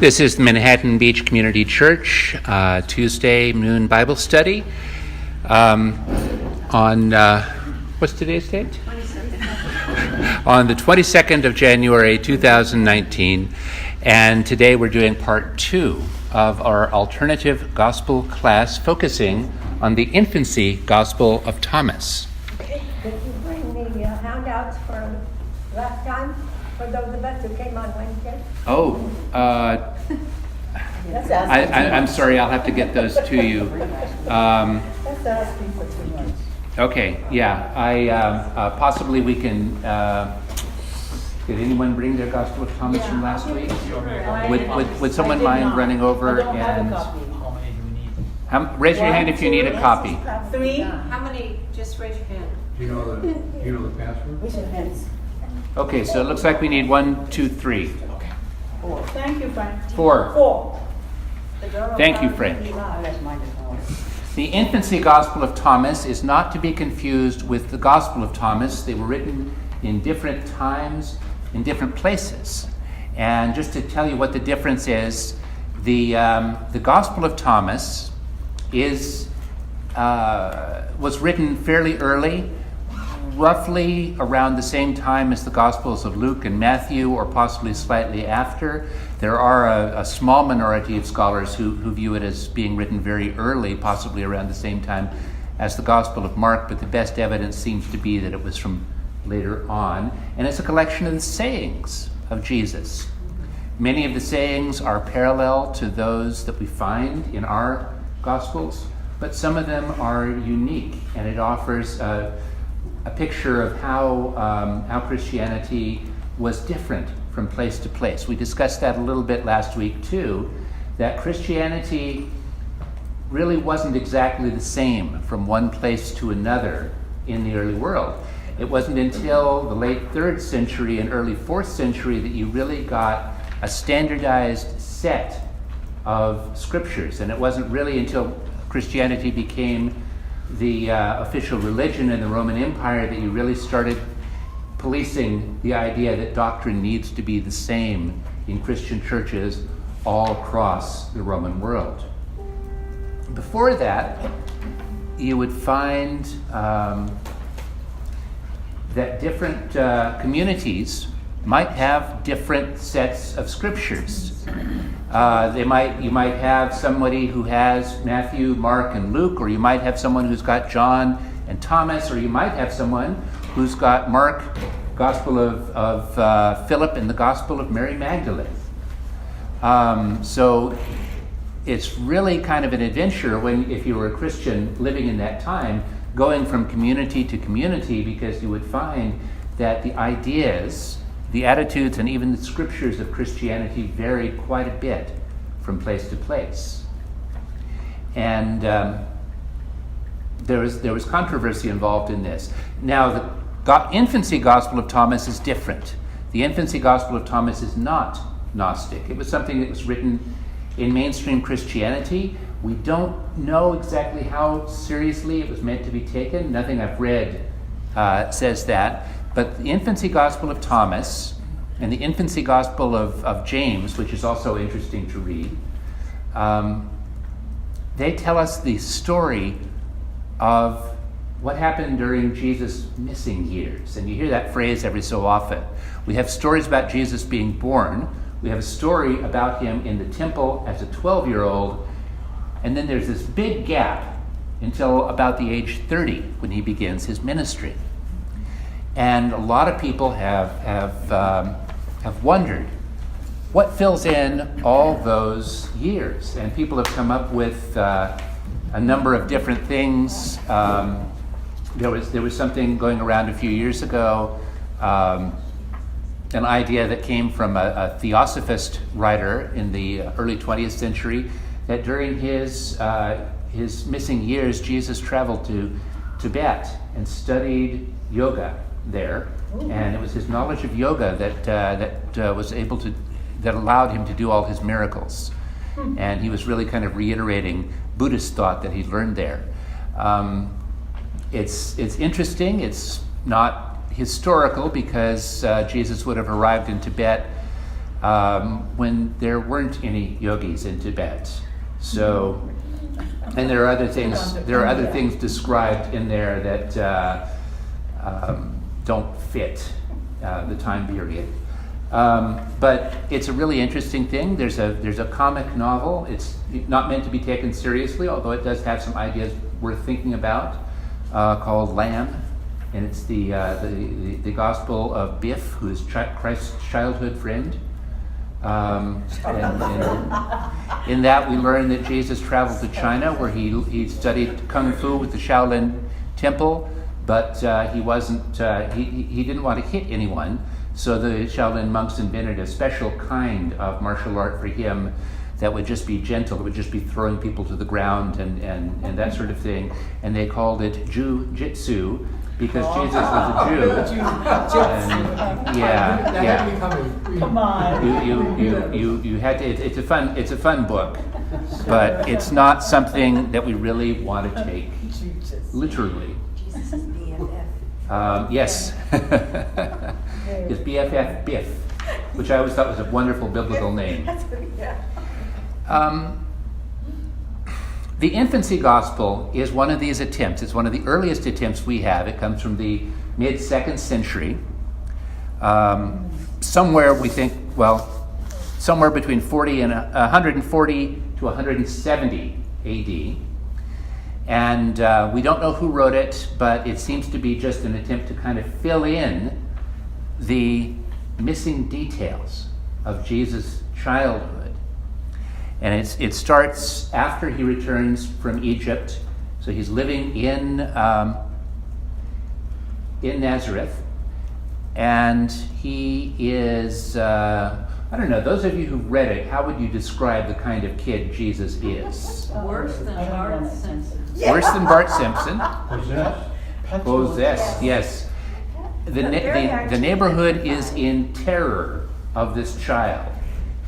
This is the Manhattan Beach Community Church, Tuesday noon Bible study on, what's today's date? 22nd. On the 22nd of January, 2019. And today we're doing part 2 of our alternative gospel class focusing on the infancy gospel of Thomas. Did you bring the handouts for last time, for those of us who came on Wednesday? Oh, I'm sorry, I'll have to get those to you. That's asking for too much. Okay, yeah, possibly we can, did anyone bring their Gospel of Thomas from last week? Would someone mind running over and... Raise your hand if you need a copy. 3? How many? Just raise your hand. Do you know the password? Raise your hands. Okay, so it looks like we need 1, 2, 3. 4. Thank you, Frank. 4. 4. Thank you, Frank. The infancy Gospel of Thomas is not to be confused with the Gospel of Thomas. They were written in different times, in different places. And just to tell you what the difference is, the Gospel of Thomas was written fairly early, roughly around the same time as the Gospels of Luke and Matthew, or possibly slightly after. There are a small minority of scholars who view it as being written very early, possibly around the same time as the Gospel of Mark, but the best evidence seems to be that it was from later on. And it's a collection of the sayings of Jesus. Many of the sayings are parallel to those that we find in our Gospels, but some of them are unique, and it offers a picture of how Christianity was different from place to place. We discussed that a little bit last week too, that Christianity really wasn't exactly the same from one place to another in the early world. It wasn't until the late 3rd century and early 4th century that you really got a standardized set of scriptures, and it wasn't really until Christianity became the official religion in the Roman Empire that you really started policing the idea that doctrine needs to be the same in Christian churches all across the Roman world. Before that, you would find that different communities might have different sets of scriptures. You might have somebody who has Matthew, Mark, and Luke, or you might have someone who's got John and Thomas, or you might have someone who's got Mark, Gospel of Philip, and the Gospel of Mary Magdalene. So it's really kind of an adventure if you were a Christian living in that time, going from community to community, because you would find that the ideas, the attitudes, and even the scriptures of Christianity varied quite a bit from place to place. And there was controversy involved in this. Now, the infancy Gospel of Thomas is different. The infancy Gospel of Thomas is not Gnostic. It was something that was written in mainstream Christianity. We don't know exactly how seriously it was meant to be taken. Nothing I've read says that. But the infancy Gospel of Thomas and the infancy Gospel of James, which is also interesting to read, they tell us the story of what happened during Jesus' missing years. And you hear that phrase every so often. We have stories about Jesus being born. We have a story about him in the temple as a 12-year-old. And then there's this big gap until about the age 30 when he begins his ministry. And a lot of people have wondered what fills in all those years. And people have come up with a number of different things. There was something going around a few years ago, an idea that came from a theosophist writer in the early 20th century, that during his missing years, Jesus traveled to Tibet and studied yoga there. And it was his knowledge of yoga that allowed him to do all his miracles. And he was really kind of reiterating Buddhist thought that he'd learned there. It's interesting. It's not historical, because Jesus would have arrived in Tibet when there weren't any yogis in Tibet. So, and there are other things. There are other things described in there that don't fit the time period. But it's a really interesting thing. There's a comic novel. It's not meant to be taken seriously, although it does have some ideas worth thinking about, called Lamb. And it's the gospel of Biff, who is Christ's childhood friend. And in that we learn that Jesus traveled to China, where he studied Kung Fu with the Shaolin Temple, but he didn't want to hit anyone. So the Shaolin monks invented a special kind of martial art for him that would just be gentle. It would just be throwing people to the ground and that sort of thing. And they called it Jiu-Jitsu because Jesus was a Jew. And yeah. Come on. You had to. It's a fun book, but it's not something that we really want to take literally. Jesus is BFF. Yes. His BFF Biff, which I always thought was a wonderful biblical name. The infancy gospel is one of these attempts. It's one of the earliest attempts we have. It comes from the mid-2nd century. Somewhere we think, somewhere between 140 to 170 AD. And we don't know who wrote it, but it seems to be just an attempt to kind of fill in the missing details of Jesus' childhood. And it starts after he returns from Egypt. So he's living in Nazareth. And he is, I don't know, those of you who've read it, how would you describe the kind of kid Jesus is? Worse than Bart Simpson. Worse than Bart Simpson. Possessed. Possessed, yes. The neighborhood is in terror of this child.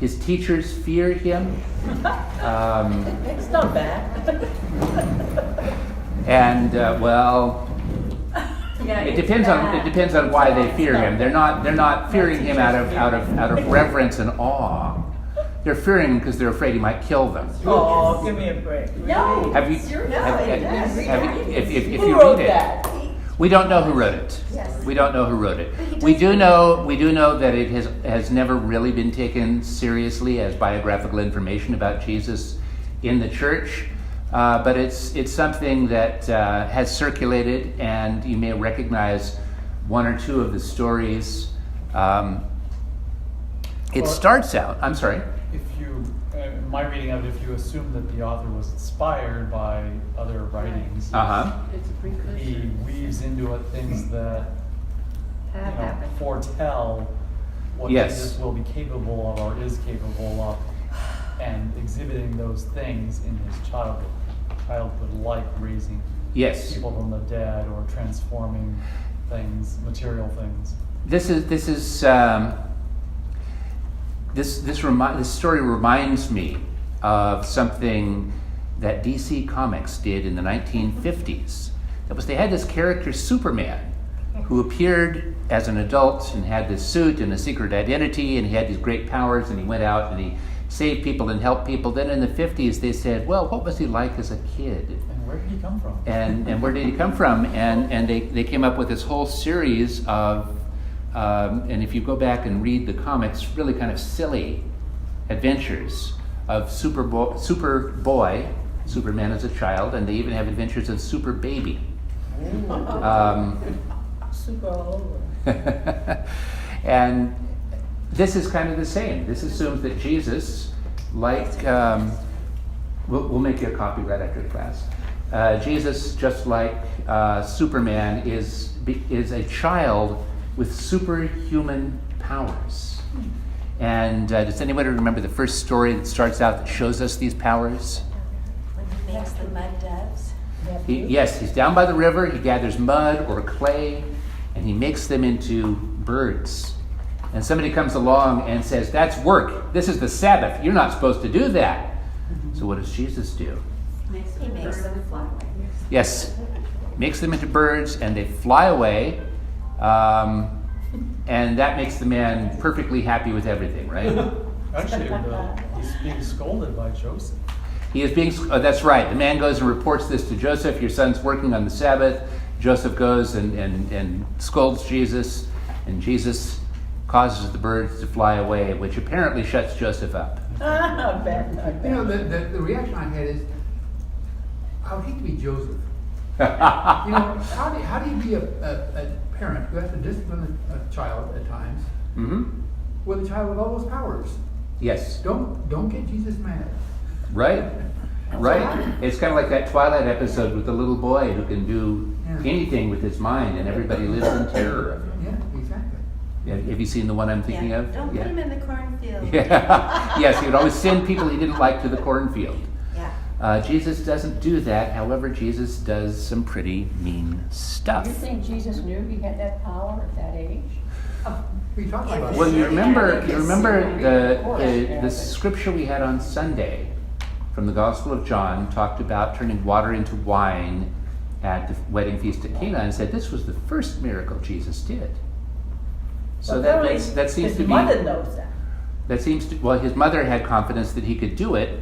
His teachers fear him. It's not bad. And it depends on why they fear him. They're not fearing him out of reverence and awe. They're fearing him because they're afraid he might kill them. Oh, give me a break. No. Have you? If Who you wrote read it, that? we don't know who wrote it. Yes. We don't know who wrote it. We do know that it has never really been taken seriously as biographical information about Jesus in the church. But it's something that has circulated, and you may recognize one or two of the stories. It starts out. I'm sorry. If you, in my reading of it, if you assume that the author was inspired by other writings, It's a precursor. he weaves into it things that Have happened. foretell what Yes. Jesus will be capable of or is capable of, and exhibiting those things in his childhood, like raising Yes. people from the dead or transforming things, material things. This story reminds me of something that DC Comics did in the 1950s. They had this character Superman, who appeared as an adult and had this suit and a secret identity, and he had these great powers, and he went out and he saved people and helped people. Then in the 50s they said, well, what was he like as a kid? And where did he come from? And where did he come from? And they came up with this whole series of, and if you go back and read the comics, really kind of silly adventures of Superboy, Superman as a child, and they even have adventures of Super Baby. Super all over. And this is kind of the same. This assumes that Jesus, we'll make you a copy right after class. Jesus, just like Superman, is a child with superhuman powers. And does anybody remember the first story that starts out that shows us these powers? When he makes the mud doves. He's down by the river. He gathers mud or clay, and he makes them into birds. And somebody comes along and says, that's work. This is the Sabbath. You're not supposed to do that. So what does Jesus do? He makes them fly away. Yes, makes them into birds, and they fly away. And that makes the man perfectly happy with everything, right? Actually, he's being scolded by Joseph. He is being, oh, that's right. The man goes and reports this to Joseph. Your son's working on the Sabbath. Joseph goes and scolds Jesus, and Jesus causes the birds to fly away, which apparently shuts Joseph up. Not bad, not You know, bad. the reaction I had is, I would hate to be Joseph. You know, how do you be a parent who has to discipline a child at times Mm-hmm. with a child with all those powers? Yes. Don't get Jesus mad. Right. Right. It's kind of like that Twilight episode with the little boy who can do Yeah. anything with his mind, and everybody lives in terror of him. Yeah, exactly. Have you seen the one I'm thinking Yeah. of? Don't put him in the cornfield. Yeah. Yes, he would always send people he didn't like to the cornfield. Yeah. Jesus doesn't do that. However, Jesus does some pretty mean stuff. You think Jesus knew he had that power at that age? We talked about Well, it. you remember Of course, yeah, the but- scripture we had on Sunday from the Gospel of John talked about turning water into wine at the wedding feast at Cana, and said this was the first miracle Jesus did. So that seems his to be mother knows that. that seems to, well, his mother had confidence that he could do it.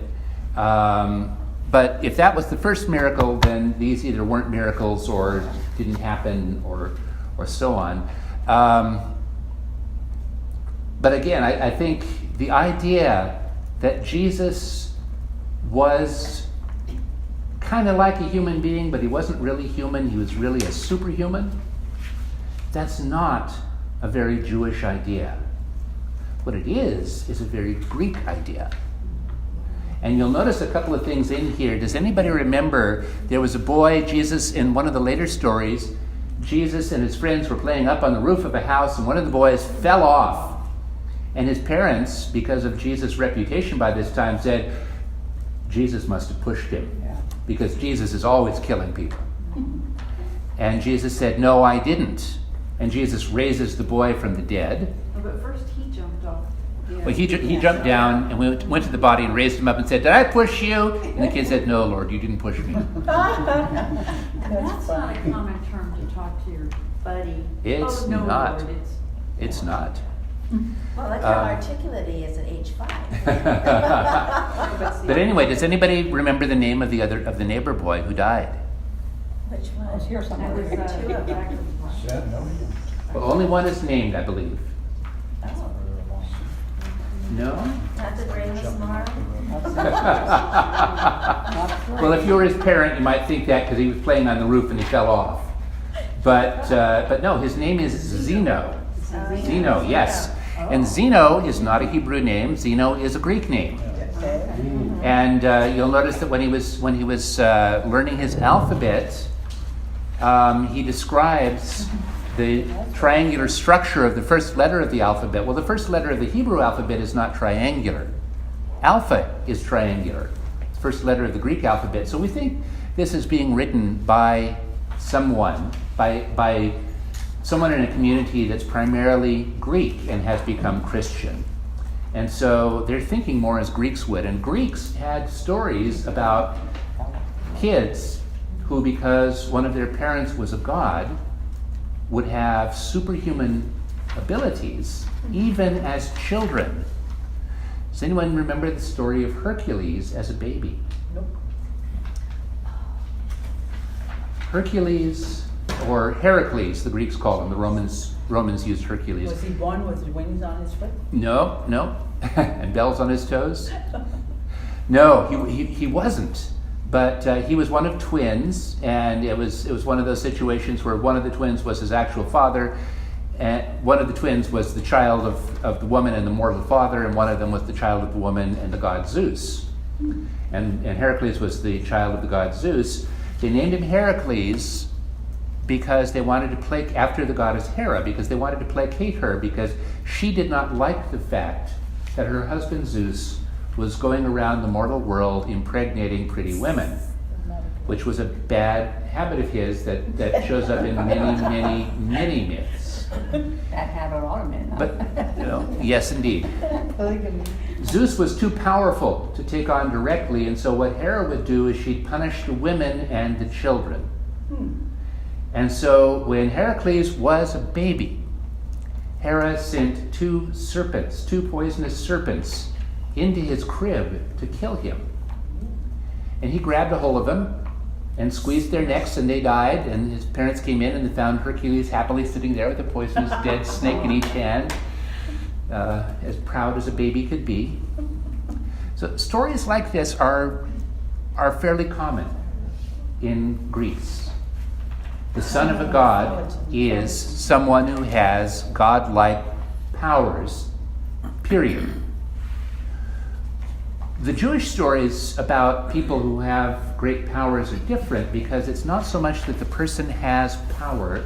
But if that was the first miracle, then these either weren't miracles or didn't happen or so on. But again, I think the idea that Jesus was kind of like a human being, but he wasn't really human, he was really a superhuman, that's not a very Jewish idea. What it is a very Greek idea. And you'll notice a couple of things in here. Does anybody remember there was a boy, Jesus, in one of the later stories, Jesus and his friends were playing up on the roof of a house, and one of the boys fell off. And his parents, because of Jesus' reputation by this time, said, Jesus must have pushed him, because Jesus is always killing people. And Jesus said, no, I didn't. And Jesus raises the boy from the dead. But first he jumped off. Well, he jumped down and went to the body and raised him up and said, did I push you? And the kid said, no, Lord, you didn't push me. That's not a common term to talk to your buddy. It's Oh, no, not. Lord, It's not. Well, look how articulate he is at age 5. But anyway, does anybody remember the name of the neighbor boy who died? Which I was one? here That somewhere. was Two of them. back in the- Yeah, no, Well, only one is named, I believe. Oh, No? not the brainless Marl? Well, if you were his parent, you might think that because he was playing on the roof and he fell off. But no, his name is Zeno. Zeno, yes. And Zeno is not a Hebrew name. Zeno is a Greek name. And you'll notice that when he was learning his alphabet, he describes the triangular structure of the first letter of the alphabet. Well, the first letter of the Hebrew alphabet is not triangular. Alpha is triangular. It's the first letter of the Greek alphabet. So we think this is being written by someone, by someone in a community that's primarily Greek and has become Christian. And so they're thinking more as Greeks would. And Greeks had stories about kids who, because one of their parents was a god, would have superhuman abilities, even as children. Does anyone remember the story of Hercules as a baby? Nope. Hercules, or Heracles, the Greeks called him. The Romans used Hercules. Was he born with wings on his foot? No. And bells on his toes? No, he wasn't. But he was one of twins, and it was one of those situations where one of the twins was his actual father, and one of the twins was the child of the woman and the mortal father, and one of them was the child of the woman and the god Zeus. And Heracles was the child of the god Zeus. They named him Heracles because they wanted to placate after the goddess Hera, because they wanted to placate her, because she did not like the fact that her husband Zeus was going around the mortal world impregnating pretty women, which was a bad habit of his that shows up in many myths. That habit ought to been. But, yes, indeed. Zeus was too powerful to take on directly, and so what Hera would do is she'd punish the women and the children. And so when Heracles was a baby, Herod sent two poisonous serpents, into his crib to kill him. And he grabbed a hold of them and squeezed their necks, and they died. And his parents came in and they found Hercules happily sitting there with a poisonous dead snake in each hand, as proud as a baby could be. So stories like this are fairly common in Greece. The son of a god is someone who has godlike powers, period. The Jewish stories about people who have great powers are different because it's not so much that the person has power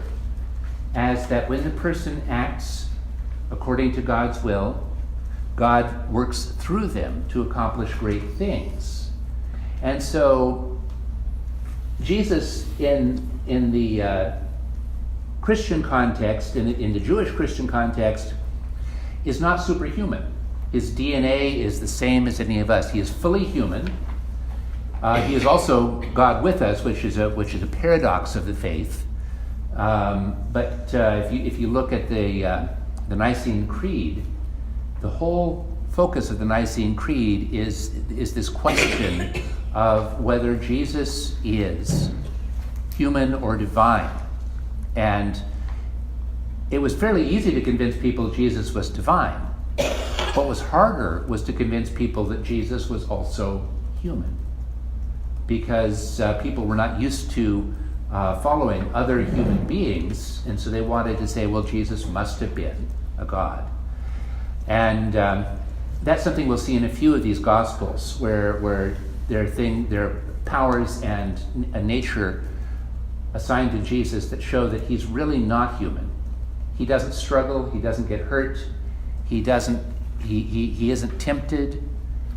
as that when the person acts according to God's will, God works through them to accomplish great things. And so Jesus in the Christian context, in the Jewish Christian context, is not superhuman. His DNA is the same as any of us. He is fully human. He is also God with us, which is a paradox of the faith. But if you look at the Nicene Creed, the whole focus of the Nicene Creed is this question of whether Jesus is human or divine. And it was fairly easy to convince people Jesus was divine. What was harder was to convince people that Jesus was also human, because people were not used to following other human beings, and so they wanted to say, well, Jesus must have been a god. And that's something we'll see in a few of these Gospels, where there are powers and a nature assigned to Jesus that show that he's really not human. He doesn't struggle, he doesn't get hurt, he isn't tempted.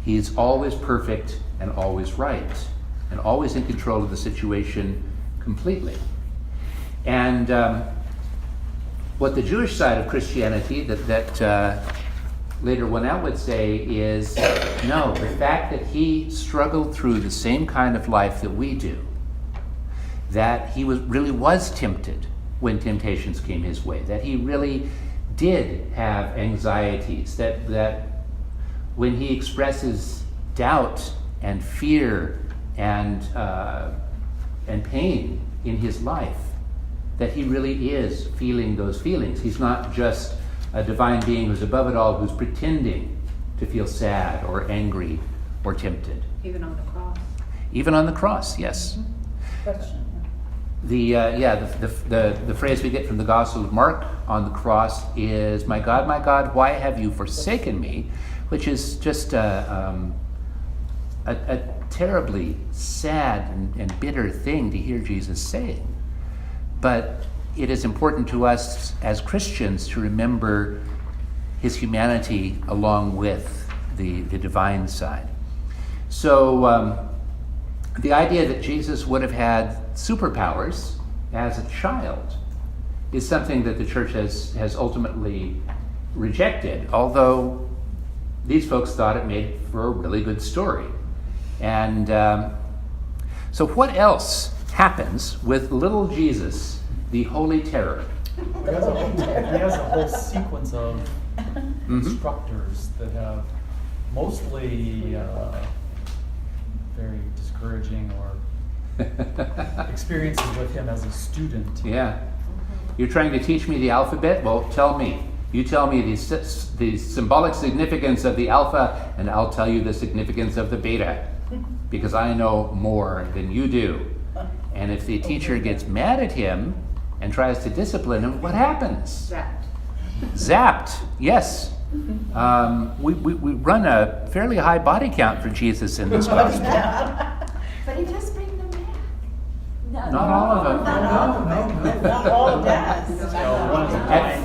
He is always perfect and always right and always in control of the situation completely. And what the Jewish side of Christianity that later went out would say is, no, the fact that he struggled through the same kind of life that we do, that he really was tempted when temptations came his way, that he really did have anxieties, that when he expresses doubt and fear and pain in his life, that he really is feeling those feelings. He's not just a divine being who's above it all, who's pretending to feel sad or angry or tempted. Even on the cross. Even on the cross, yes. Question. The phrase we get from the Gospel of Mark on the cross is, my God, why have you forsaken me?" Which is just a terribly sad and bitter thing to hear Jesus saying. But it is important to us as Christians to remember his humanity along with the divine side. So the idea that Jesus would have had superpowers as a child is something that the church has ultimately rejected, although these folks thought it made for a really good story. And so what else happens with little Jesus, the Holy Terror? He has a whole sequence of instructors that have mostly very discouraging or experiences with him as a student. Yeah. You're trying to teach me the alphabet? Well, tell me. You tell me the symbolic significance of the alpha, and I'll tell you the significance of the beta, because I know more than you do. And if the teacher gets mad at him and tries to discipline him, what happens? Zapped, yes. We run a fairly high body count for Jesus in this gospel. But he does bring them back. Not all of them. Not all of that. At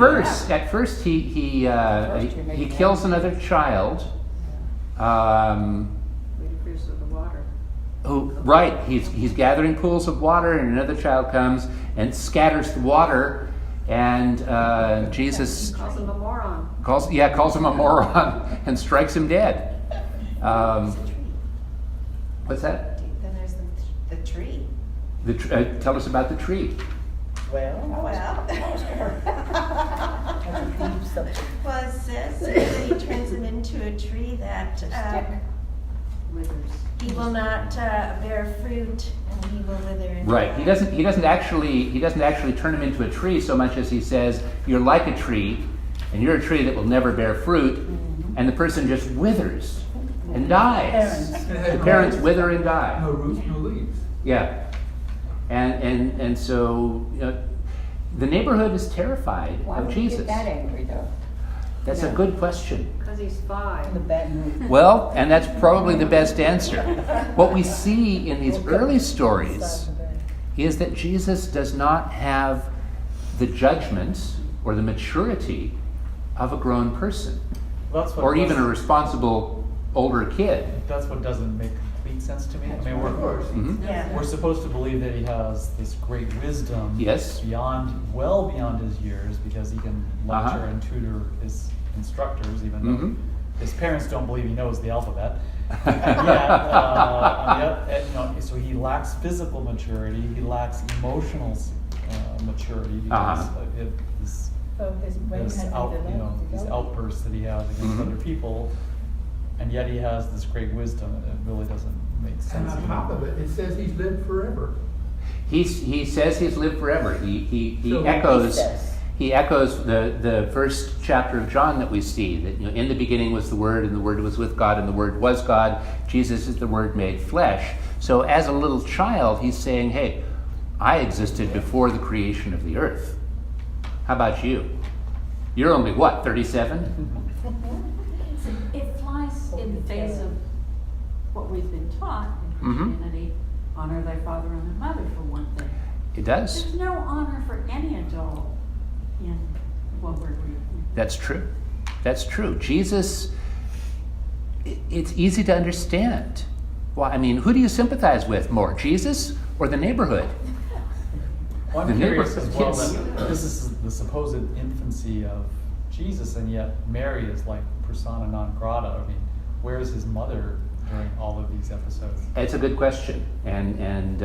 first, he kills another child. Ludicrous of the water. Right, he's gathering pools of water, and another child comes and scatters the water, and Jesus Calls him a moron. calls him a moron and strikes him dead. What's that? Then there's the tree. Tell us about the tree. Well, Well, that's a So, Well, it says that he turns him into a tree that Withers. he will not bear fruit and he will wither. and Right. die. He doesn't actually turn him into a tree so much as he says, "You're like a tree, and you're a tree that will never bear fruit," and the person just withers and dies. Parents. The parents wither and die. No roots, no leaves. Yeah. And so the neighborhood is terrified Why of would he Jesus. get that angry though? That's a good question. Because he's 5. in the bad mood. Well, and that's probably the best answer. What we see in these early stories is that Jesus does not have the judgment or the maturity of a grown person, That's what or even a doesn't- responsible older kid. That's what doesn't make complete sense to me. I mean, Of course. Mhm. Yeah. we're supposed to believe that he has this great wisdom. Yes. Well beyond his years, because he can lecture Uh-huh. and tutor his instructors, even though Mhm. his parents don't believe he knows the alphabet. And yet, so he lacks physical maturity. He lacks emotional maturity because Uh-huh. of his So his brain this had these outbursts that he has against Mhm. other people, and yet he has this great wisdom, and it really doesn't make And sense. on top of it, it says he's lived forever. He says he's lived forever. He So echoes. he says. He echoes the first chapter of John that we see, that in the beginning was the Word, and the Word was with God, and the Word was God. Jesus is the Word made flesh. So as a little child, he's saying, hey, I existed before the creation of the earth. How about you? You're only, what, 37? It flies in the face of what we've been taught in Mhm. Christianity. Honor thy father and thy mother, for one thing. It does. There's no honor for any adult in what we're reading. That's true. That's true. Jesus, it's easy to understand. Well, I mean, who do you sympathize with more, Jesus or the neighborhood? Well, The I'm curious neighborhood as well kids. that this is the supposed infancy of Jesus, and yet Mary is like persona non grata. I mean, where is his mother during all of these episodes? It's a good question, and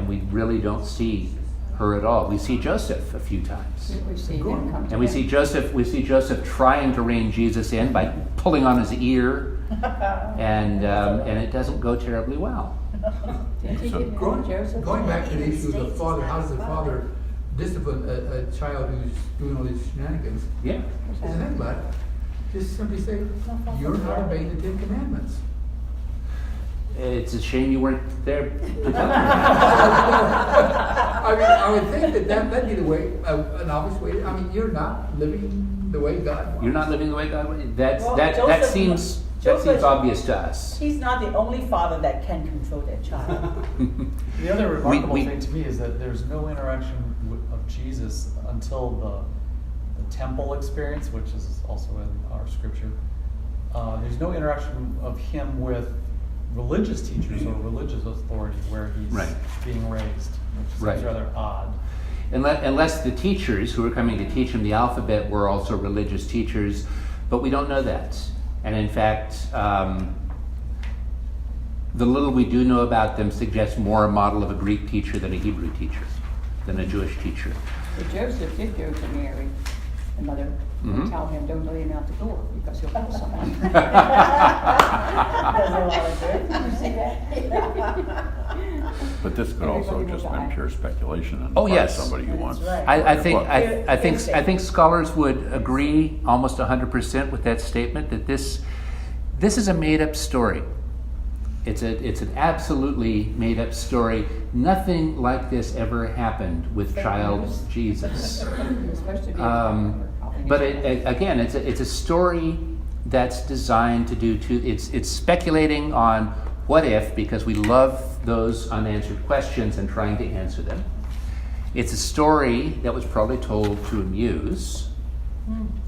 we really don't see her at all. We see Joseph a few times, We see him come to and we him. see Joseph trying to rein Jesus in by pulling on his ear, and it doesn't go terribly well. Did he get Going, Joseph? going back to the United issue of the States father, is how not does the his father discipline a child who's doing all these shenanigans? Yeah. Isn't that bad? Just simply say, you're not obeying the Ten Commandments. It's a shame you weren't there to tell me. I mean, I would think that'd be the way, an obvious way. I mean, you're not living the way God wants. You're not living the way God would. That Well, seems Joseph- obvious to us. He's not the only father that can control that child. The other remarkable we- thing to me is that there's no interaction of Jesus until the temple experience, which is also in our scripture. There's no interaction of him with religious teachers or religious authority where he's Right. being raised, which seems Right. rather odd. Unless the teachers who were coming to teach him the alphabet were also religious teachers, but we don't know that. And in fact, the little we do know about them suggests more a model of a Greek teacher than a Hebrew teacher, than a Jewish teacher. But Joseph did go to Mary, the mother, Mhm. and tell him, don't let him out the door because he'll kill someone. Does a lot of good. You see that? But this could also Everybody just will been die. pure speculation on Oh, the part of yes. somebody who wants. right. I think scholars would agree almost 100% with that statement that this is a made-up story. It's an absolutely made-up story. Nothing like this ever happened with child Jesus. He was supposed to be a But again, it's a story that's designed to do two. It's speculating on what if, because we love those unanswered questions and trying to answer them. It's a story that was probably told to amuse,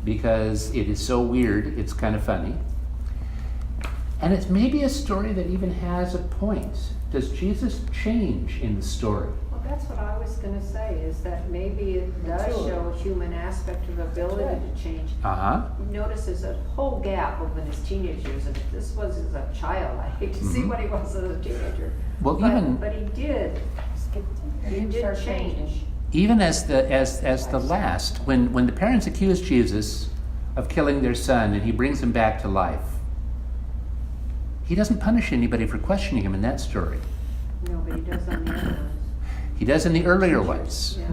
because it is so weird. It's kind of funny, and it's maybe a story that even has a point. Does Jesus change in the story? Well, that's what I was gonna say, is that maybe it does show a human aspect of ability to change. Notice there's a whole gap of in his teenage years, and if this was as a child, I hate to see what he was as a teenager. Well, But he did He did change. Even as the last, when the parents accused Jesus of killing their son, and he brings him back to life. He doesn't punish anybody for questioning him in that story. No, but he does on the other ones. He does in the earlier ones. Yeah.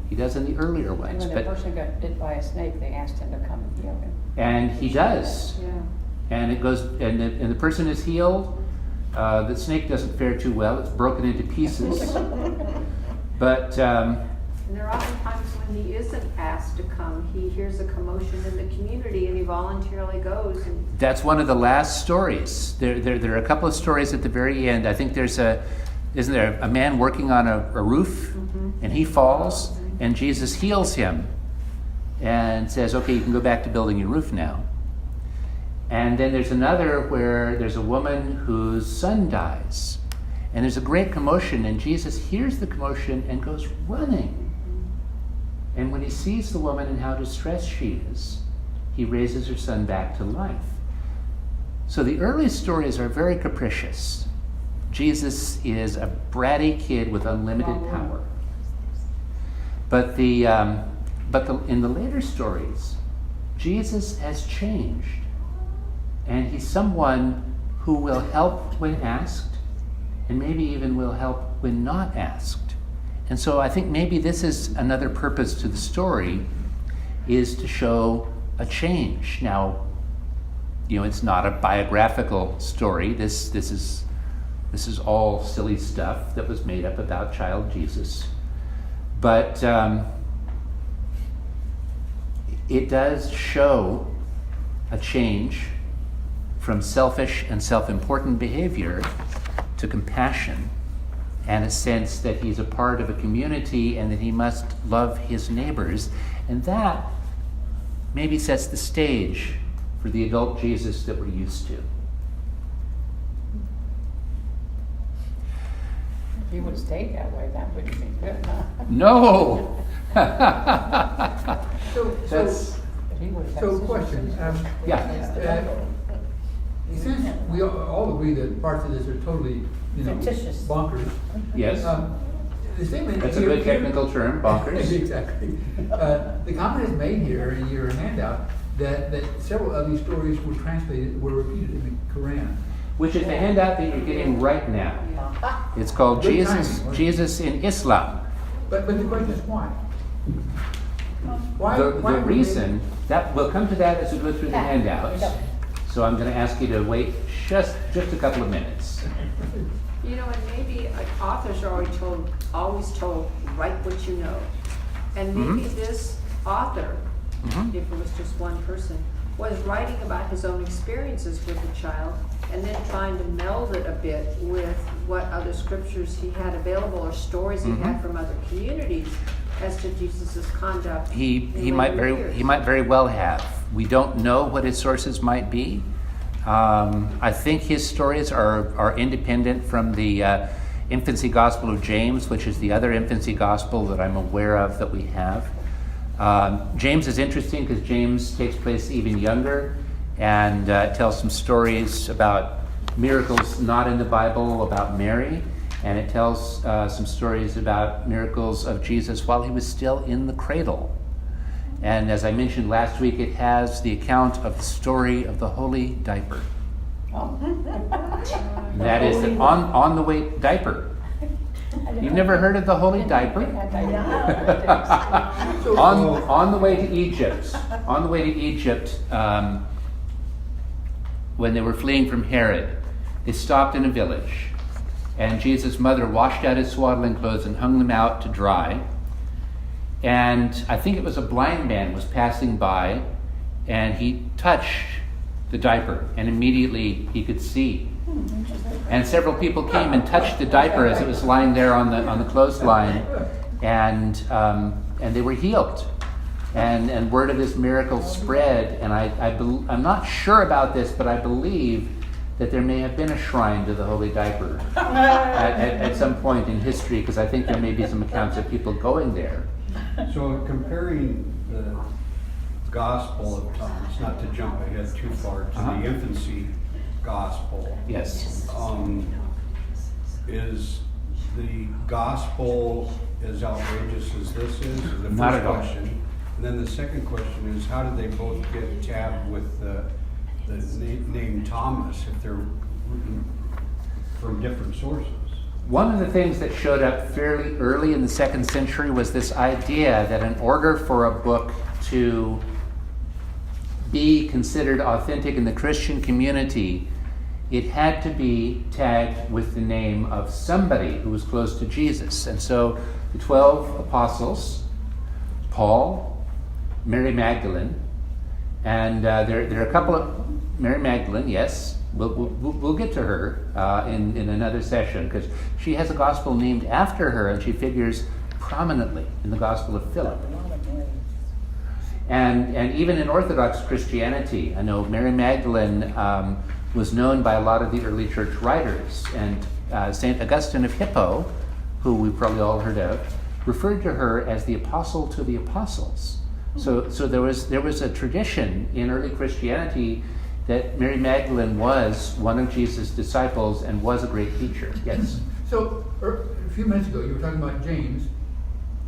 He does in the earlier And ones. when the person got bit by a snake, they asked him to come and heal him. And he does. Yeah. And it goes, and the person is healed. The snake doesn't fare too well. It's broken into pieces. But And there are often times when he isn't asked to come, he hears a commotion in the community and he voluntarily goes and that's one of the last stories. There are a couple of stories at the very end. I think isn't there a man working on a roof, and he falls, and Jesus heals him and says, okay, you can go back to building your roof now. And then there's another where there's a woman whose son dies, and there's a great commotion, and Jesus hears the commotion and goes running. And when he sees the woman and how distressed she is, he raises her son back to life. So the early stories are very capricious. Jesus is a bratty kid with unlimited power. But in the later stories, Jesus has changed, and he's someone who will help when asked, and maybe even will help when not asked. And so I think maybe this is another purpose to the story, is to show a change. Now, it's not a biographical story. This is all silly stuff that was made up about child Jesus. But it does show a change from selfish and self-important behavior to compassion, and a sense that he's a part of a community and that he must love his neighbors. And that maybe sets the stage for the adult Jesus that we're used to. If he would have stayed that way, that would have been good, huh? No! So, If he would have had so scissors, question, Yeah. since we all agree that parts of this are totally, Fictitious. bonkers. Yes. The statement That's a here- good technical term, bonkers. Exactly. The comment is made here in your handout that several of these stories were repeated in the Quran. Which is the handout that you're getting right now. It's called Good Jesus, timing. Jesus in Islam. But the question is why? Why? The why would they- reason, that we'll come to that as we go through the handouts. So I'm going to ask you to wait just a couple of minutes. and maybe authors are always told, write what you know. And maybe this author, if it was just one person, was writing about his own experiences with the child and then trying to meld it a bit with what other scriptures he had available or stories he had from other communities as to Jesus' conduct. He in might later years. very well have. We don't know what his sources might be. I think his stories are independent from the Infancy Gospel of James, which is the other infancy gospel that I'm aware of that we have. James is interesting because James takes place even younger and tells some stories about miracles not in the Bible, about Mary, and it tells some stories about miracles of Jesus while he was still in the cradle. And as I mentioned last week, it has the account of the story of the holy diaper. That is the on the way diaper. You've never heard of the holy diaper? on the way to Egypt. On the way to Egypt, when they were fleeing from Herod, they stopped in a village, and Jesus' mother washed out his swaddling clothes and hung them out to dry. And I think it was a blind man was passing by, and he touched the diaper, and immediately he could see. And several people came and touched the diaper as it was lying there on the clothesline, and they were healed. And word of this miracle spread. And I'm not sure about this, but I believe that there may have been a shrine to the holy diaper at some point in history, because I think there may be some accounts of people going there. So comparing the Gospel of Thomas, not to jump ahead too far, to the infancy Gospel. Yes. Is the Gospel as outrageous as this is? The Not first at all. question. And then the second question is, how did they both get tabbed with the name Thomas if they're written from different sources? One of the things that showed up fairly early in the 2nd century was this idea that in order for a book to be considered authentic in the Christian community, it had to be tagged with the name of somebody who was close to Jesus. And so the 12 apostles, Paul, Mary Magdalene, and there are a couple of, Mary Magdalene, yes, we'll get to her in another session, because she has a gospel named after her, and she figures prominently in the Gospel of Philip. And even in Orthodox Christianity, I know Mary Magdalene was known by a lot of the early church writers, and St. Augustine of Hippo, who we've probably all heard of, referred to her as the apostle to the apostles. So there was a tradition in early Christianity that Mary Magdalene was one of Jesus' disciples and was a great teacher. Yes? So, a few minutes ago, you were talking about James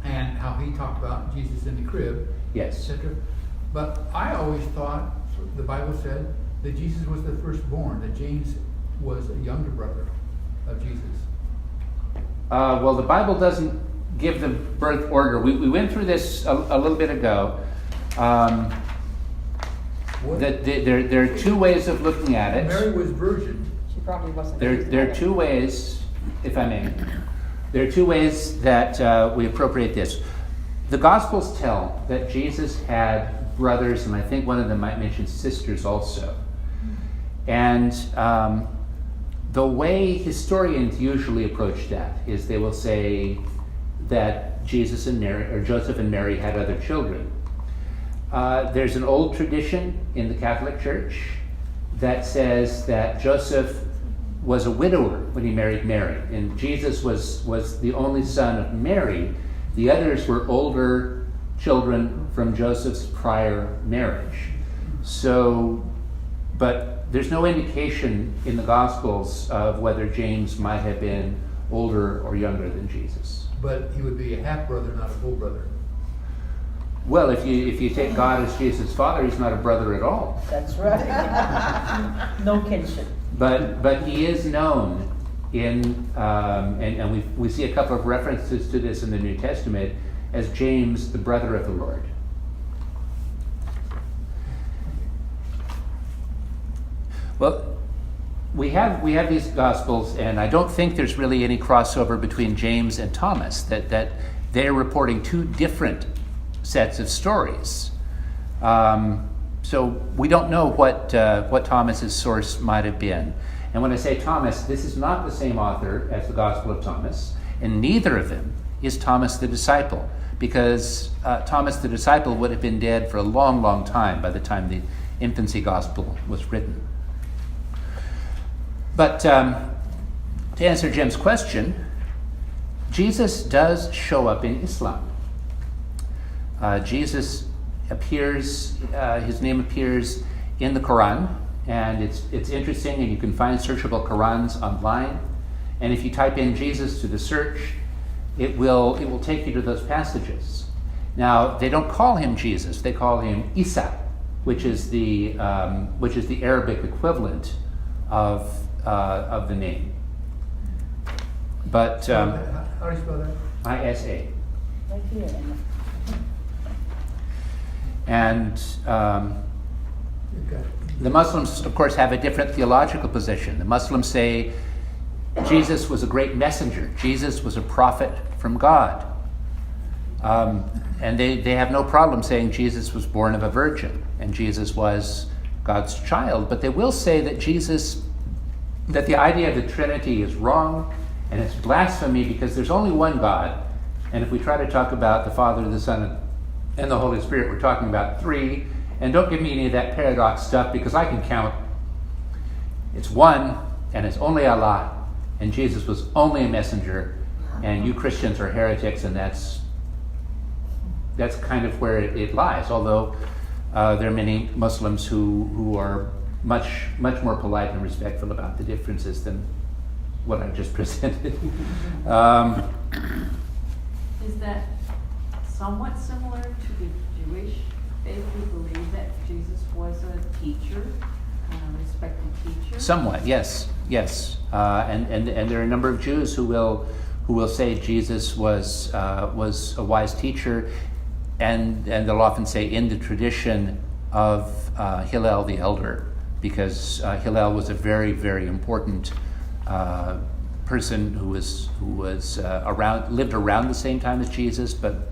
and how he talked about Jesus in the crib, Yes. etc. But I always thought the Bible said that Jesus was the firstborn, that James was a younger brother of Jesus. Well, the Bible doesn't give the birth order. We went through this a little bit ago. There are two ways of looking at it. Mary was virgin. She probably wasn't. There are two ways, if I may. There are two ways that we appropriate this. The Gospels tell that Jesus had brothers, and I think one of them might mention sisters also. And the way historians usually approach that is they will say that Jesus and Mary, or Joseph and Mary, had other children. There's an old tradition in the Catholic Church that says that Joseph was a widower when he married Mary, and Jesus was the only son of Mary. The others were older children from Joseph's prior marriage. So, but there's no indication in the Gospels of whether James might have been older or younger than Jesus. But he would be a half-brother, not a full brother. Well, if you take God as Jesus' father, he's not a brother at all. That's right. No kinship. But he is known in, and we see a couple of references to this in the New Testament, as James, the brother of the Lord. Well, we have these Gospels, and I don't think there's really any crossover between James and Thomas, that they're reporting two different sets of stories. So we don't know what Thomas's source might have been. And when I say Thomas, this is not the same author as the Gospel of Thomas, and neither of them is Thomas the disciple, because Thomas the disciple would have been dead for a long, long time by the time the infancy gospel was written. But to answer Jim's question, Jesus does show up in Islam. Jesus appears, his name appears in the Quran, and it's interesting, and you can find searchable Qurans online. And if you type in Jesus to the search, it will take you to those passages. Now, they don't call him Jesus; they call him Isa, which is the Arabic equivalent of the name. But How do you spell that? Isa. Right here. And Okay. the Muslims, of course, have a different theological position. The Muslims say Jesus was a great messenger. Jesus was a prophet from God. And they have no problem saying Jesus was born of a virgin and Jesus was God's child. But they will say that that the idea of the Trinity is wrong and it's blasphemy because there's only one God. And if we try to talk about the Father, the Son, and the Holy Spirit, we're talking about three. And don't give me any of that paradox stuff because I can count. It's one, and it's only Allah. And Jesus was only a messenger. And you Christians are heretics, and that's kind of where it lies. Although there are many Muslims who are much more polite and respectful about the differences than what I just presented. Is that somewhat similar to the Jewish faith who believe that Jesus was a teacher, a respected teacher? Somewhat, yes. And there are a number of Jews who will say Jesus was a wise teacher, and they'll often say in the tradition of Hillel the elder, because Hillel was a very, very important person who lived around the same time as Jesus, but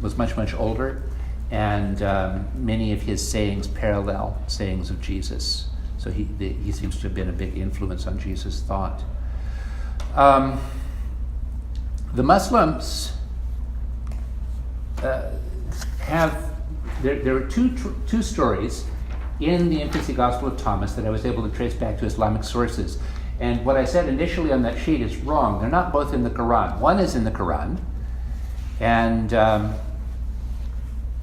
was much, much older, and many of his sayings parallel sayings of Jesus. So he seems to have been a big influence on Jesus' thought. The Muslims there are two stories in the infancy Gospel of Thomas that I was able to trace back to Islamic sources. And what I said initially on that sheet is wrong. They're not both in the Quran. One is in the Quran, and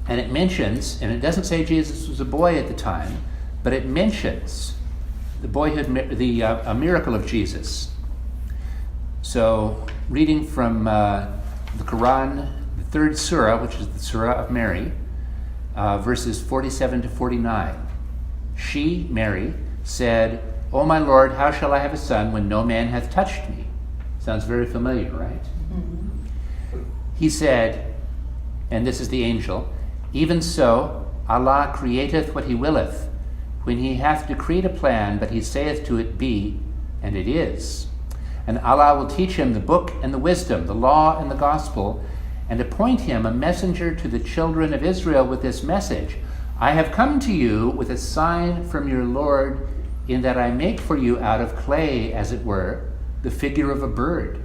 it mentions, and it doesn't say Jesus was a boy at the time, but it mentions the boyhood, a miracle of Jesus. So, reading from the Quran, the third surah, which is the Surah of Mary, verses 47 to 49. She, Mary, said, "O my Lord, how shall I have a son when no man hath touched me?" Sounds very familiar, right? Mm-hmm. He said, and this is the angel, "Even so, Allah createth what he willeth, when he hath decreed a plan, but he saith to it, Be, and it is. And Allah will teach him the book and the wisdom, the law and the gospel, and appoint him a messenger to the children of Israel with this message. I have come to you with a sign from your Lord, in that I make for you out of clay, as it were, the figure of a bird,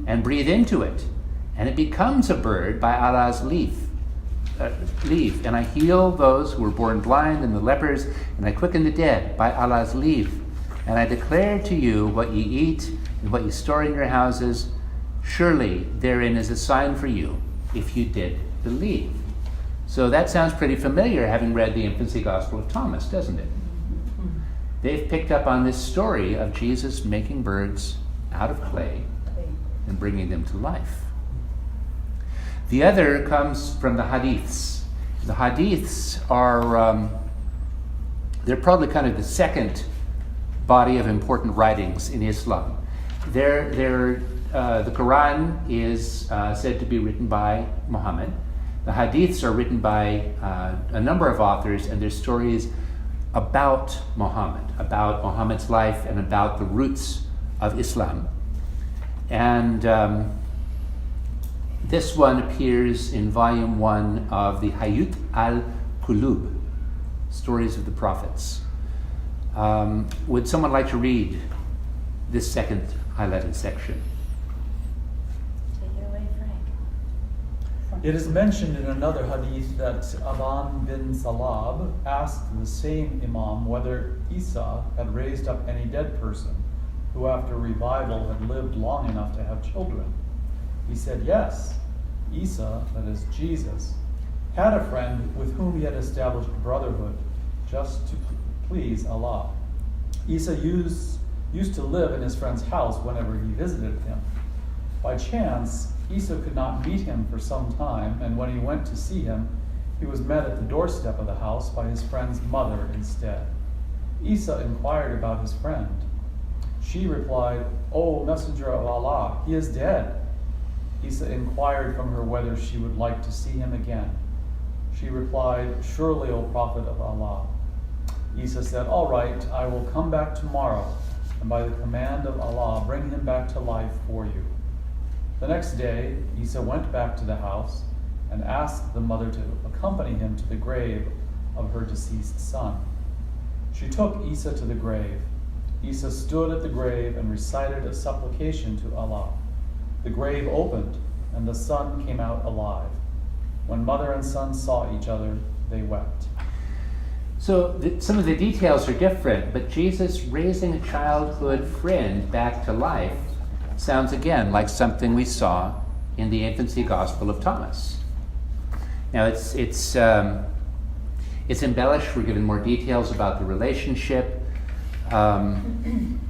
and breathe into it, and it becomes a bird by Allah's leave. And I heal those who were born blind and the lepers, and I quicken the dead by Allah's leave. And I declare to you what ye eat and what ye store in your houses. Surely therein is a sign for you, if you did believe." So that sounds pretty familiar, having read the infancy Gospel of Thomas, doesn't it? They've picked up on this story of Jesus making birds out of clay and bringing them to life. The other comes from the Hadiths. The Hadiths are, they're probably kind of the second body of important writings in Islam. The Quran is said to be written by Muhammad. The Hadiths are written by a number of authors, and they're stories about Muhammad's life, and about the roots of Islam. And this one appears in volume 1 of the Hayut al-Qulub, Stories of the Prophets. Would someone like to read this second highlighted section? Take it away, Frank. It is mentioned in another hadith that Aban bin Salab asked the same Imam whether Isa had raised up any dead person who after revival had lived long enough to have children. He said yes. Isa, that is Jesus, had a friend with whom he had established brotherhood just to please Allah. Isa used to live in his friend's house whenever he visited him. By chance, Isa could not meet him for some time, and when he went to see him, he was met at the doorstep of the house by his friend's mother instead. Isa inquired about his friend. She replied, "O Messenger of Allah, he is dead." Isa inquired from her whether she would like to see him again. She replied, "Surely, O Prophet of Allah." Isa said, "All right, I will come back tomorrow, and by the command of Allah, bring him back to life for you." The next day, Isa went back to the house and asked the mother to accompany him to the grave of her deceased son. She took Isa to the grave. Isa stood at the grave and recited a supplication to Allah. The grave opened, and the son came out alive. When mother and son saw each other, they wept. So some of the details are different, but Jesus raising a childhood friend back to life sounds again like something we saw in the infancy Gospel of Thomas. Now it's embellished. We're given more details about the relationship. Can't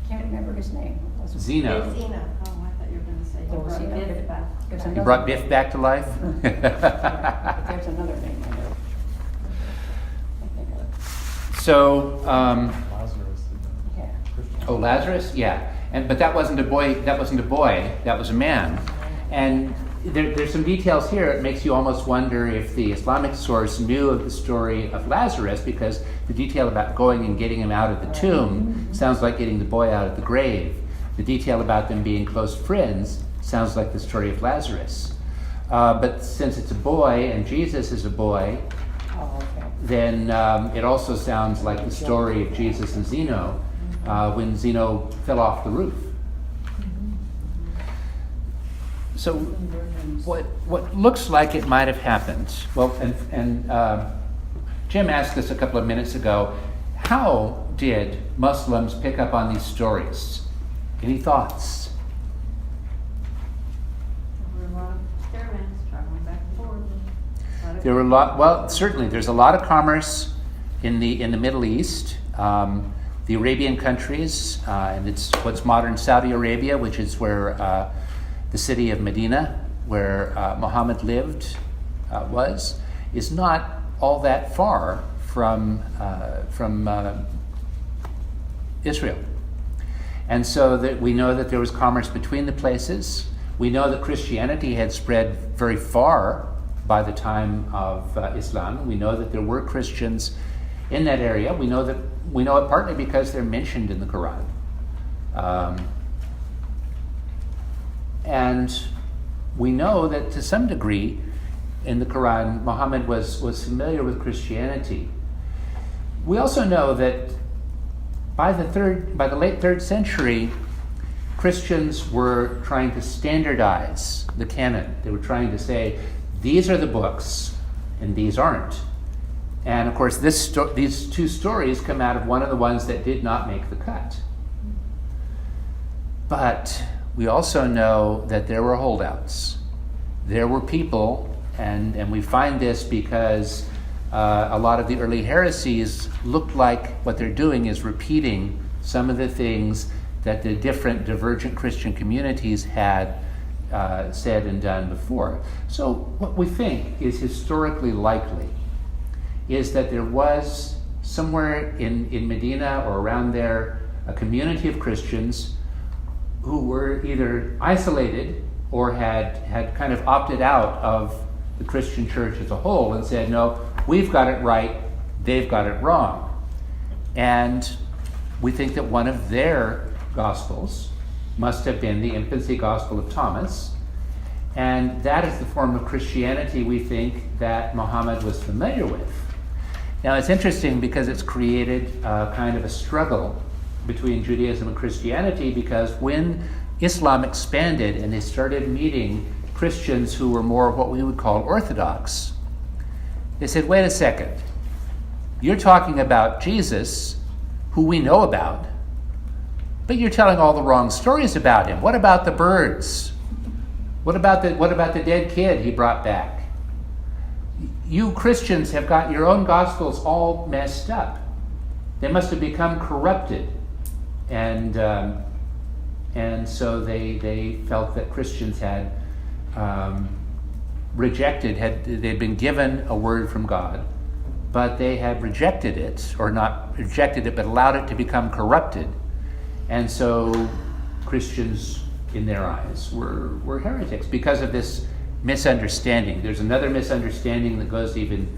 remember his name. Zeno. Zeno. Oh, I thought you were going to say Oh, you brought Zeno. Biff back. There's You another brought name. Biff back to life? But there's another name. So, Lazarus. Yeah. Christian. oh, Lazarus, yeah, but that wasn't a boy. That wasn't a boy. That was a man. And there's some details here. It makes you almost wonder if the Islamic source knew of the story of Lazarus, because the detail about going and getting him out of the tomb sounds like getting the boy out of the grave. The detail about them being close friends sounds like the story of Lazarus. But since it's a boy and Jesus is a boy, Oh, okay. then it also sounds like the story of Jesus and Zeno when Zeno fell off the roof. So what looks like it might have happened, well, and Jim asked us a couple of minutes ago, how did Muslims pick up on these stories? Any thoughts? There were a lot of caravans traveling back and forth. There were certainly there's a lot of commerce in the Middle East, the Arabian countries, and it's what's modern Saudi Arabia, which is where the city of Medina, where Muhammad lived, is not all that far from Israel. And so that we know that there was commerce between the places. We know that Christianity had spread very far by the time of Islam. We know that there were Christians in that area. We know it partly because they're mentioned in the Quran. And we know that to some degree in the Quran, Muhammad was familiar with Christianity. We also know that by the late 3rd century, Christians were trying to standardize the canon. They were trying to say, these are the books and these aren't. And of course, these two stories come out of one of the ones that did not make the cut. But we also know that there were holdouts. There were people, and we find this because a lot of the early heresies look like what they're doing is repeating some of the things that the different divergent Christian communities had said and done before. So what we think is historically likely is that there was somewhere in Medina or around there a community of Christians who were either isolated or had kind of opted out of the Christian church as a whole and said, no, we've got it right, they've got it wrong. And we think that one of their gospels must have been the infancy gospel of Thomas. And that is the form of Christianity we think that Muhammad was familiar with. Now it's interesting because it's created kind of a struggle between Judaism and Christianity, because when Islam expanded and they started meeting Christians who were more what we would call Orthodox, they said, wait a second, you're talking about Jesus, who we know about, but you're telling all the wrong stories about him. What about the birds? What about the dead kid he brought back? You Christians have got your own gospels all messed up. They must have become corrupted. And so they felt that Christians had they'd been given a word from God, but they had rejected it, or not rejected it, but allowed it to become corrupted. And so Christians, in their eyes, were heretics because of this misunderstanding. There's another misunderstanding that goes even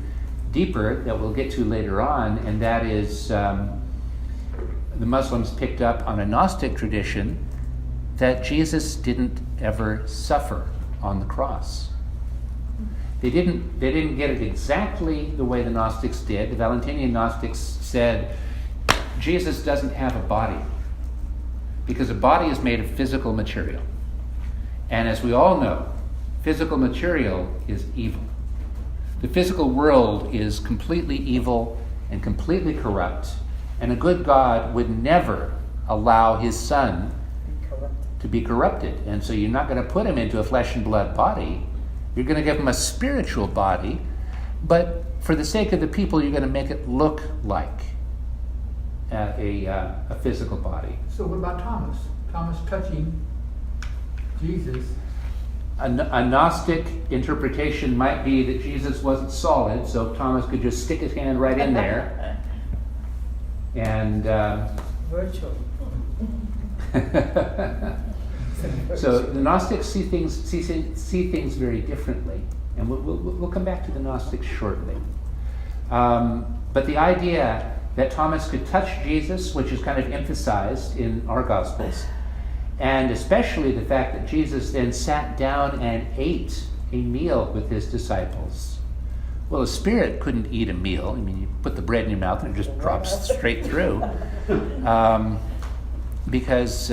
deeper that we'll get to later on, and that is the Muslims picked up on a Gnostic tradition that Jesus didn't ever suffer on the cross. They didn't get it exactly the way the Gnostics did. The Valentinian Gnostics said Jesus doesn't have a body because a body is made of physical material. And as we all know, physical material is evil. The physical world is completely evil and completely corrupt. And a good God would never allow his son to be corrupted. And so you're not going to put him into a flesh and blood body. You're going to give him a spiritual body. But for the sake of the people, you're going to make it look like a physical body. So what about Thomas? Thomas touching Jesus. A Gnostic interpretation might be that Jesus wasn't solid, so Thomas could just stick his hand right in there. And Virtual. so the Gnostics see things very differently, and we'll come back to the Gnostics shortly. But the idea that Thomas could touch Jesus, which is kind of emphasized in our Gospels, and especially the fact that Jesus then sat down and ate a meal with his disciples. Well, a spirit couldn't eat a meal. I mean, you put the bread in your mouth and it just drops straight through. Because,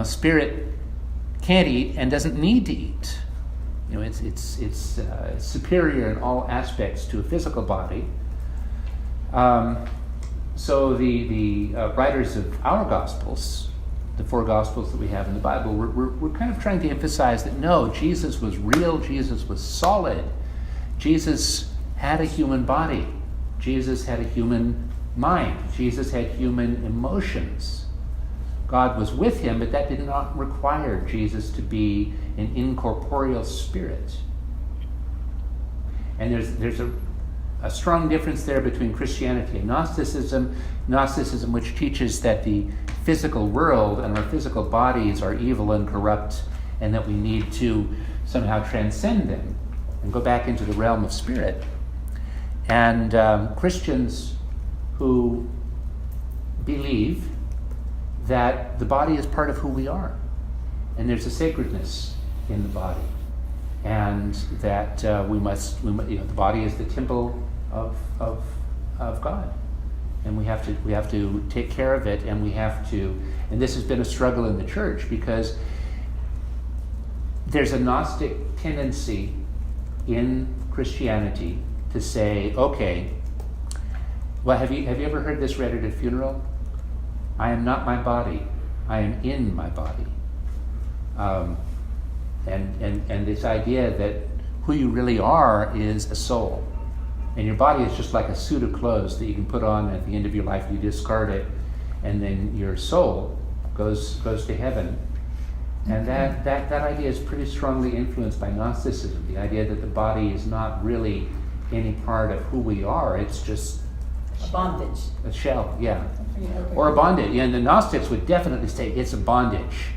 spirit can't eat and doesn't need to eat. It's superior in all aspects to a physical body. So the writers of our Gospels, the 4 Gospels that we have in the Bible, we're kind of trying to emphasize that no, Jesus was real, Jesus was solid. Jesus had a human body. Jesus had a human mind. Jesus had human emotions. God was with him, but that did not require Jesus to be an incorporeal spirit. And there's a strong difference there between Christianity and Gnosticism. Gnosticism, which teaches that the physical world and our physical bodies are evil and corrupt, and that we need to somehow transcend them and go back into the realm of spirit. And Christians who believe that the body is part of who we are, and there's a sacredness in the body, and that the body is the temple of God, and we have to take care of it, and and this has been a struggle in the church because there's a Gnostic tendency in Christianity to say, okay, well, have you ever heard this read at a funeral? I am not my body, I am in my body. And this idea that who you really are is a soul. And your body is just like a suit of clothes that you can put on at the end of your life, you discard it, and then your soul goes to heaven. And that idea is pretty strongly influenced by Gnosticism, the idea that the body is not really any part of who we are, it's just A bondage. a shell, yeah. Or a bondage. And the Gnostics would definitely say it's a bondage.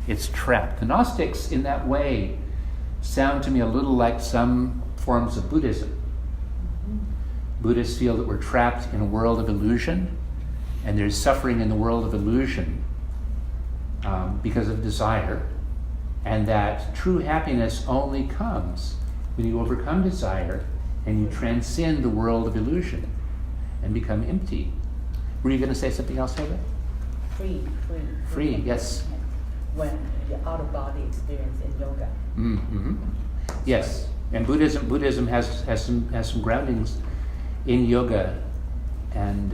It's trapped. The Gnostics, in that way, sound to me a little like some forms of Buddhism. Buddhists feel that we're trapped in a world of illusion, and there's suffering in the world of illusion because of desire, and that true happiness only comes when you overcome desire and you transcend the world of illusion and become empty. Were you going to say something else, Heather? Free, yes. When the out-of-body experience in yoga. Mm-hmm. Yes, and Buddhism has some groundings in yoga, and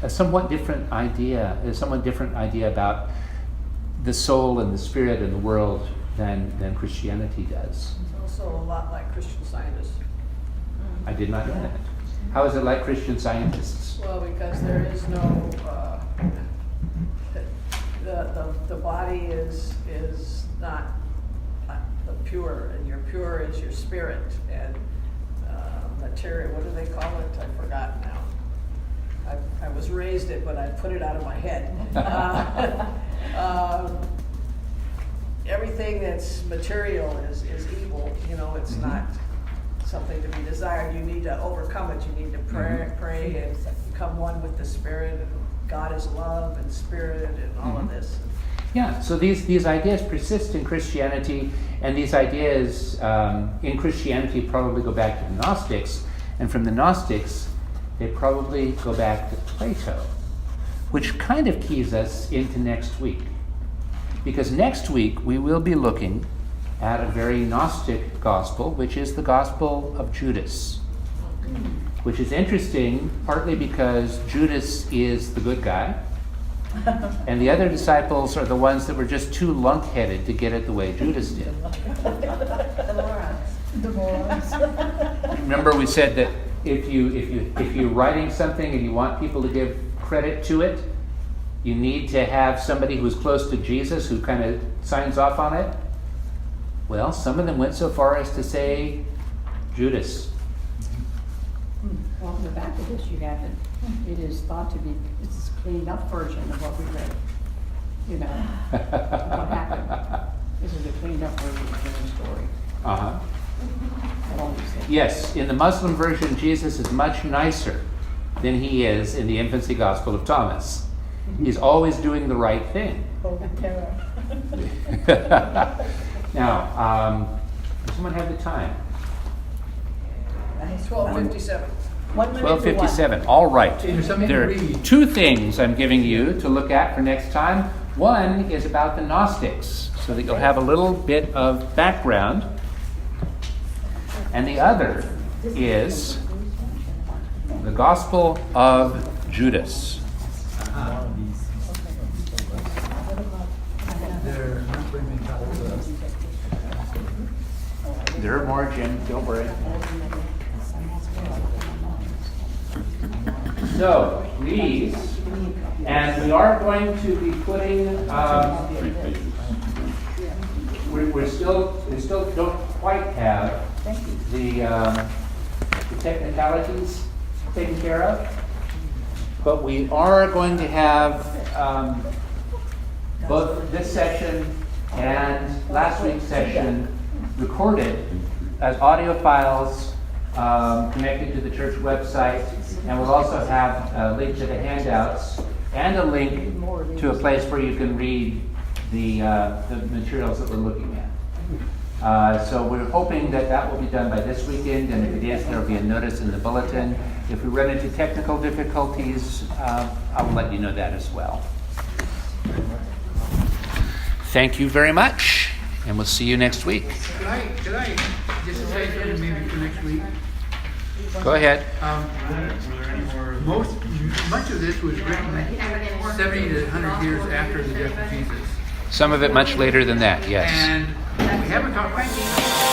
a somewhat different idea about the soul and the spirit and the world than Christianity does. It's also a lot like Christian Scientists. I did not know that. How is it like Christian Scientists? Well, because there is no, the body is not the pure, and your pure is your spirit, and material, what do they call it? I've forgotten now. I was raised it, but I put it out of my head. Everything that's material is evil, it's not something to be desired. You need to overcome it. You need to pray and become one with the Spirit. And God is love and Spirit and all of this. Yeah, so these ideas persist in Christianity, and these ideas in Christianity probably go back to the Gnostics, and from the Gnostics, they probably go back to Plato, which kind of keys us into next week. Because next week, we will be looking at a very Gnostic gospel, which is the Gospel of Judas, which is interesting partly because Judas is the good guy, and the other disciples are the ones that were just too lunk-headed to get it the way Judas did. The morons. Remember, we said that if you're writing something and you want people to give credit to it, you need to have somebody who's close to Jesus who kind of signs off on it. Well, some of them went so far as to say Judas. Well, in the back of this, you have it is thought to be, it's a cleaned up version of what we read. You know, what happened. This is a cleaned up version of the story. Uh-huh. I've always said. Yes, in the Muslim version, Jesus is much nicer than he is in the infancy gospel of Thomas. He's always doing the right thing. Holy terror. Now, does someone have the time? 12:57. 1 minute to 12:57. All right. There's something to There are read. two things I'm giving you to look at for next time. One is about the Gnostics, so that you'll have a little bit of background. And the other is the Gospel of Judas. They're not bringing me copies. There are more, Jim. Don't worry. So, these, and we are going to be putting, 3 pages. we still don't quite have the technicalities taken care of, but we are going to have both this section and last week's session recorded as audio files connected to the church website, and we'll also have a link to the handouts and a link to a place where you can read the materials that we're looking at. So we're hoping that that will be done by this weekend, and if it is, there will be a notice in the bulletin. If we run into technical difficulties, I will let you know that as well. Thank you very much, and we'll see you next week. Could I just say something maybe for next week? Go ahead. Much of this was written 70 to 100 years after the death of Jesus. Some of it much later than that, yes. And we haven't talked about